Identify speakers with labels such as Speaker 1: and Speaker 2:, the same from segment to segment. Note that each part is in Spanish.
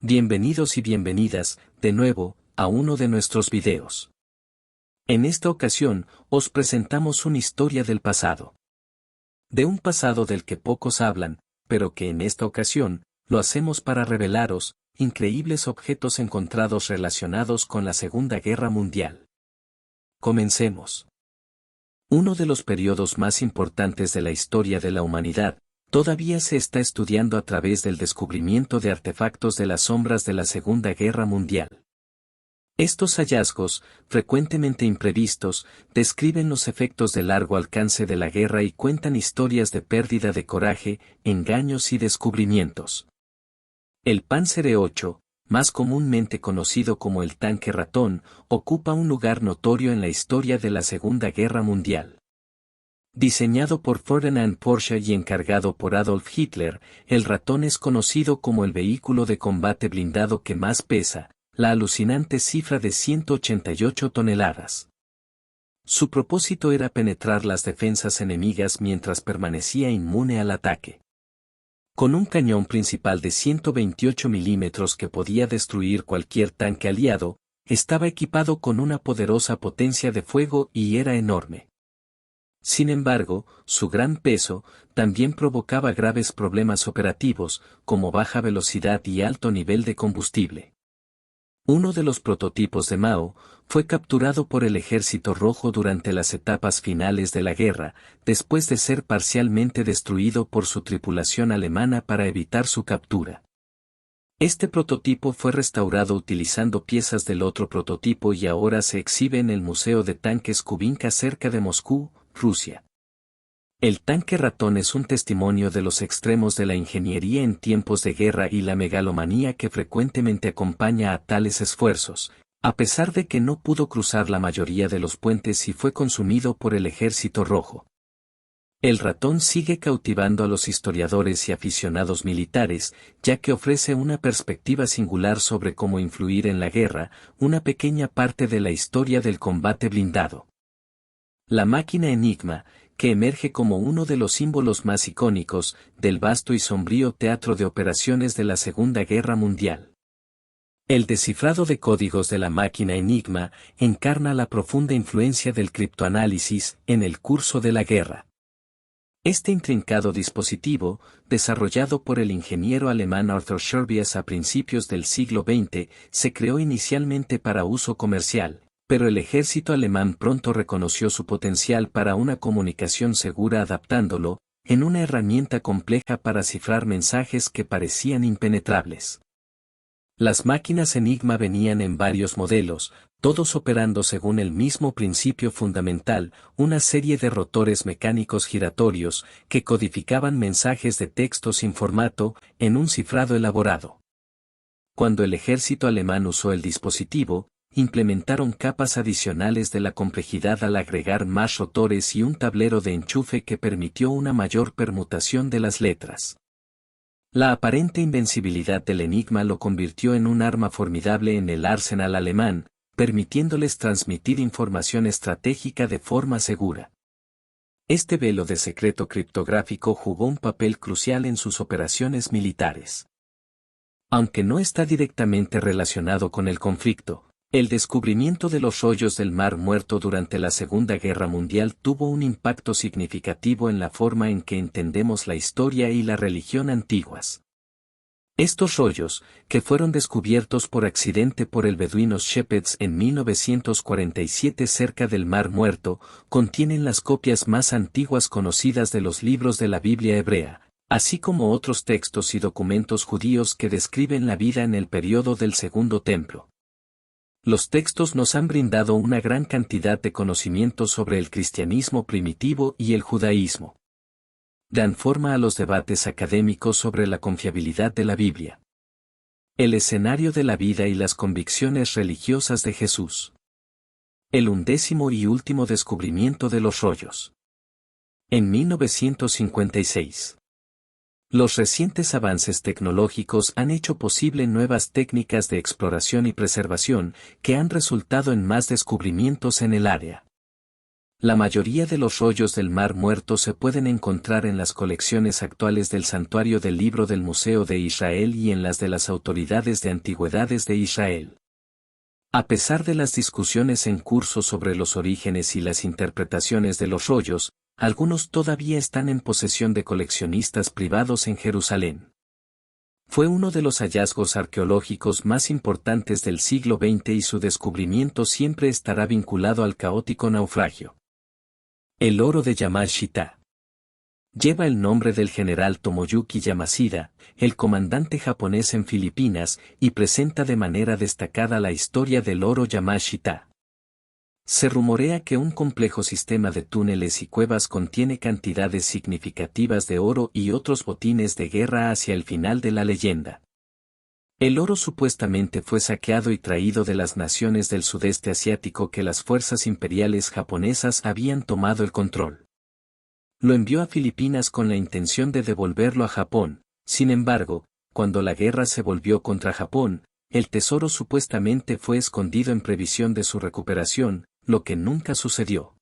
Speaker 1: Bienvenidos y bienvenidas, de nuevo, a uno de nuestros videos. En esta ocasión, os presentamos una historia del pasado. De un pasado del que pocos hablan, pero que en esta ocasión, lo hacemos para revelaros, increíbles objetos encontrados relacionados con la Segunda Guerra Mundial. Comencemos. Uno de los periodos más importantes de la historia de la humanidad, todavía se está estudiando a través del descubrimiento de artefactos de las sombras de la Segunda Guerra Mundial. Estos hallazgos, frecuentemente imprevistos, describen los efectos de largo alcance de la guerra y cuentan historias de pérdida de coraje, engaños y descubrimientos. El Panzer E-8, más comúnmente conocido como el tanque ratón, ocupa un lugar notorio en la historia de la Segunda Guerra Mundial. Diseñado por Ferdinand Porsche y encargado por Adolf Hitler, el ratón es conocido como el vehículo de combate blindado que más pesa, la alucinante cifra de 188 toneladas. Su propósito era penetrar las defensas enemigas mientras permanecía inmune al ataque. Con un cañón principal de 128 milímetros que podía destruir cualquier tanque aliado, estaba equipado con una poderosa potencia de fuego y era enorme. Sin embargo, su gran peso también provocaba graves problemas operativos, como baja velocidad y alto nivel de combustible. Uno de los prototipos de Mao fue capturado por el Ejército Rojo durante las etapas finales de la guerra, después de ser parcialmente destruido por su tripulación alemana para evitar su captura. Este prototipo fue restaurado utilizando piezas del otro prototipo y ahora se exhibe en el Museo de Tanques Kubinka cerca de Moscú, Rusia. El tanque ratón es un testimonio de los extremos de la ingeniería en tiempos de guerra y la megalomanía que frecuentemente acompaña a tales esfuerzos, a pesar de que no pudo cruzar la mayoría de los puentes y fue consumido por el Ejército Rojo. El ratón sigue cautivando a los historiadores y aficionados militares, ya que ofrece una perspectiva singular sobre cómo influir en la guerra, una pequeña parte de la historia del combate blindado. La máquina Enigma, que emerge como uno de los símbolos más icónicos del vasto y sombrío teatro de operaciones de la Segunda Guerra Mundial. El descifrado de códigos de la máquina Enigma encarna la profunda influencia del criptoanálisis en el curso de la guerra. Este intrincado dispositivo, desarrollado por el ingeniero alemán Arthur Scherbius a principios del siglo XX, se creó inicialmente para uso comercial, pero el ejército alemán pronto reconoció su potencial para una comunicación segura adaptándolo, en una herramienta compleja para cifrar mensajes que parecían impenetrables. Las máquinas Enigma venían en varios modelos, todos operando según el mismo principio fundamental, una serie de rotores mecánicos giratorios que codificaban mensajes de texto sin formato, en un cifrado elaborado. Cuando el ejército alemán usó el dispositivo, implementaron capas adicionales de la complejidad al agregar más rotores y un tablero de enchufe que permitió una mayor permutación de las letras. La aparente invencibilidad del Enigma lo convirtió en un arma formidable en el arsenal alemán, permitiéndoles transmitir información estratégica de forma segura. Este velo de secreto criptográfico jugó un papel crucial en sus operaciones militares. Aunque no está directamente relacionado con el conflicto, el descubrimiento de los rollos del Mar Muerto durante la Segunda Guerra Mundial tuvo un impacto significativo en la forma en que entendemos la historia y la religión antiguas. Estos rollos, que fueron descubiertos por accidente por el beduino Shepherds en 1947 cerca del Mar Muerto, contienen las copias más antiguas conocidas de los libros de la Biblia hebrea, así como otros textos y documentos judíos que describen la vida en el periodo del Segundo Templo. Los textos nos han brindado una gran cantidad de conocimientos sobre el cristianismo primitivo y el judaísmo. Dan forma a los debates académicos sobre la confiabilidad de la Biblia. El escenario de la vida y las convicciones religiosas de Jesús. El 11º y último descubrimiento de los rollos. En 1956. Los recientes avances tecnológicos han hecho posible nuevas técnicas de exploración y preservación que han resultado en más descubrimientos en el área. La mayoría de los rollos del Mar Muerto se pueden encontrar en las colecciones actuales del Santuario del Libro del Museo de Israel y en las de las autoridades de antigüedades de Israel. A pesar de las discusiones en curso sobre los orígenes y las interpretaciones de los rollos, algunos todavía están en posesión de coleccionistas privados en Jerusalén. Fue uno de los hallazgos arqueológicos más importantes del siglo XX y su descubrimiento siempre estará vinculado al caótico naufragio. El oro de Yamashita. Lleva el nombre del general Tomoyuki Yamashita, el comandante japonés en Filipinas, y presenta de manera destacada la historia del oro Yamashita. Se rumorea que un complejo sistema de túneles y cuevas contiene cantidades significativas de oro y otros botines de guerra hacia el final de la leyenda. El oro supuestamente fue saqueado y traído de las naciones del sudeste asiático que las fuerzas imperiales japonesas habían tomado el control. Lo envió a Filipinas con la intención de devolverlo a Japón. Sin embargo, cuando la guerra se volvió contra Japón, el tesoro supuestamente fue escondido en previsión de su recuperación, lo que nunca sucedió.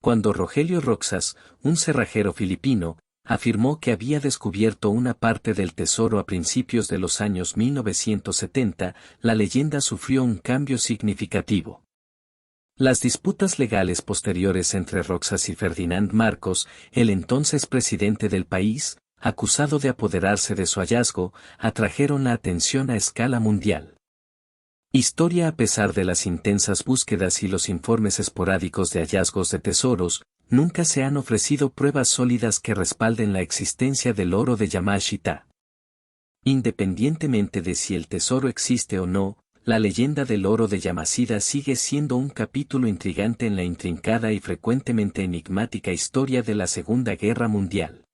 Speaker 1: Cuando Rogelio Roxas, un cerrajero filipino, afirmó que había descubierto una parte del tesoro a principios de los años 1970, la leyenda sufrió un cambio significativo. Las disputas legales posteriores entre Roxas y Ferdinand Marcos, el entonces presidente del país, acusado de apoderarse de su hallazgo, atrajeron la atención a escala mundial. Historia. A pesar de las intensas búsquedas y los informes esporádicos de hallazgos de tesoros, nunca se han ofrecido pruebas sólidas que respalden la existencia del oro de Yamashita. Independientemente de si el tesoro existe o no, la leyenda del oro de Yamashita sigue siendo un capítulo intrigante en la intrincada y frecuentemente enigmática historia de la Segunda Guerra Mundial.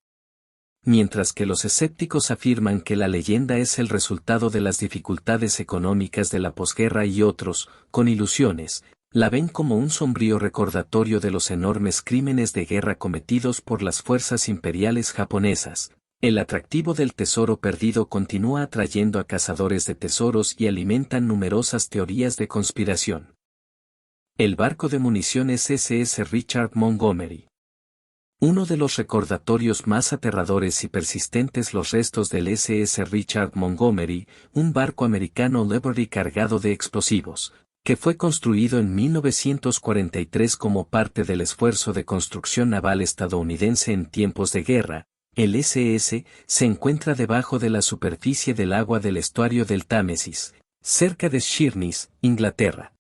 Speaker 1: Mientras que los escépticos afirman que la leyenda es el resultado de las dificultades económicas de la posguerra y otros, con ilusiones, la ven como un sombrío recordatorio de los enormes crímenes de guerra cometidos por las fuerzas imperiales japonesas. El atractivo del tesoro perdido continúa atrayendo a cazadores de tesoros y alimentan numerosas teorías de conspiración. El barco de municiones SS Richard Montgomery. Uno de los recordatorios más aterradores y persistentes, los restos del SS Richard Montgomery, un barco americano Liberty cargado de explosivos, que fue construido en 1943 como parte del esfuerzo de construcción naval estadounidense en tiempos de guerra. El SS se encuentra debajo de la superficie del agua del estuario del Támesis, cerca de Sheerness, Inglaterra.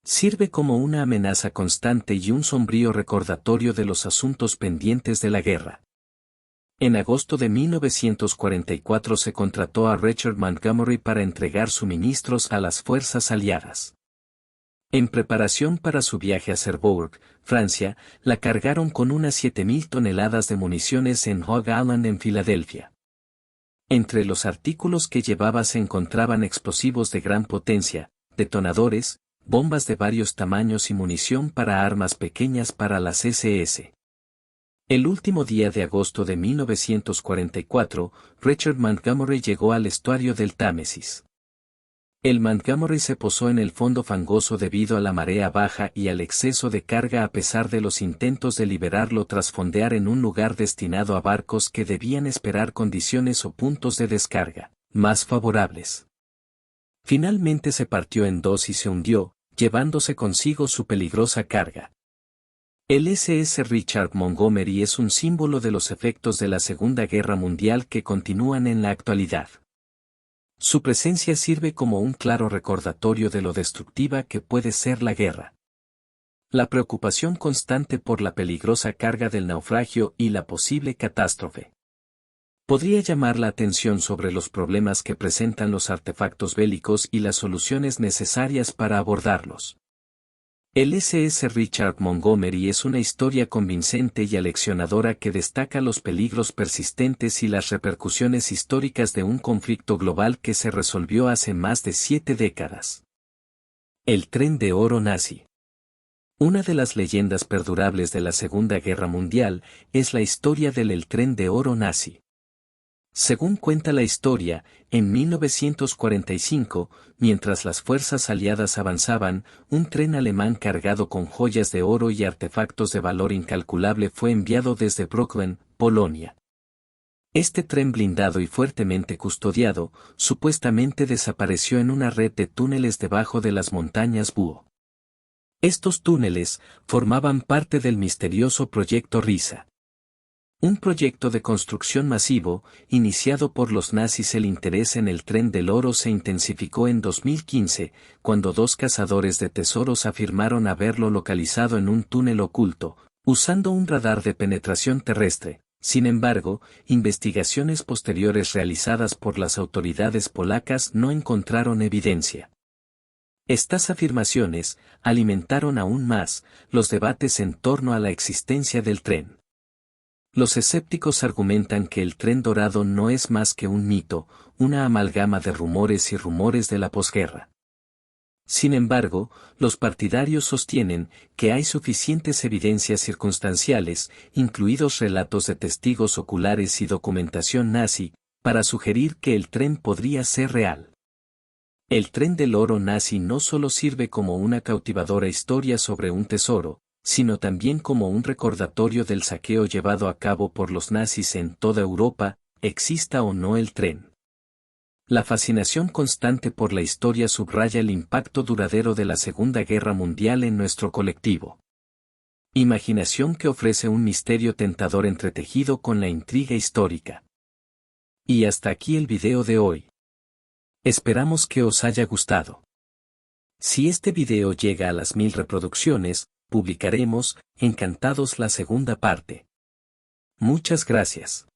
Speaker 1: Sirve como una amenaza constante y un sombrío recordatorio de los asuntos pendientes de la guerra. En agosto de 1944 se contrató a Richard Montgomery para entregar suministros a las fuerzas aliadas. En preparación para su viaje a Cherbourg, Francia, la cargaron con unas 7.000 toneladas de municiones en Hog Island en Filadelfia. Entre los artículos que llevaba se encontraban explosivos de gran potencia, detonadores, bombas de varios tamaños y munición para armas pequeñas para las SS. El último día de agosto de 1944, Richard Montgomery llegó al estuario del Támesis. El Montgomery se posó en el fondo fangoso debido a la marea baja y al exceso de carga a pesar de los intentos de liberarlo tras fondear en un lugar destinado a barcos que debían esperar condiciones o puntos de descarga más favorables. Finalmente se partió en dos y se hundió, llevándose consigo su peligrosa carga. El SS Richard Montgomery es un símbolo de los efectos de la Segunda Guerra Mundial que continúan en la actualidad. Su presencia sirve como un claro recordatorio de lo destructiva que puede ser la guerra. La preocupación constante por la peligrosa carga del naufragio y la posible catástrofe podría llamar la atención sobre los problemas que presentan los artefactos bélicos y las soluciones necesarias para abordarlos. El SS Richard Montgomery es una historia convincente y aleccionadora que destaca los peligros persistentes y las repercusiones históricas de un conflicto global que se resolvió hace más de 7 décadas. El tren de oro nazi. Una de las leyendas perdurables de la Segunda Guerra Mundial es la historia del tren de oro nazi. Según cuenta la historia, en 1945, mientras las fuerzas aliadas avanzaban, un tren alemán cargado con joyas de oro y artefactos de valor incalculable fue enviado desde Brooklyn, Polonia. Este tren blindado y fuertemente custodiado, supuestamente desapareció en una red de túneles debajo de las montañas Búho. Estos túneles formaban parte del misterioso Proyecto Risa. Un proyecto de construcción masivo, iniciado por los nazis. El interés en el tren del oro se intensificó en 2015, cuando dos cazadores de tesoros afirmaron haberlo localizado en un túnel oculto, usando un radar de penetración terrestre. Sin embargo, investigaciones posteriores realizadas por las autoridades polacas no encontraron evidencia. Estas afirmaciones alimentaron aún más los debates en torno a la existencia del tren. Los escépticos argumentan que el tren dorado no es más que un mito, una amalgama de rumores y rumores de la posguerra. Sin embargo, los partidarios sostienen que hay suficientes evidencias circunstanciales, incluidos relatos de testigos oculares y documentación nazi, para sugerir que el tren podría ser real. El tren del oro nazi no solo sirve como una cautivadora historia sobre un tesoro, sino también como un recordatorio del saqueo llevado a cabo por los nazis en toda Europa, exista o no el tren. La fascinación constante por la historia subraya el impacto duradero de la Segunda Guerra Mundial en nuestro colectivo. Imaginación que ofrece un misterio tentador entretejido con la intriga histórica. Y hasta aquí el video de hoy. Esperamos que os haya gustado. Si este video llega a las 1000 reproducciones, publicaremos, encantados, la segunda parte. Muchas gracias.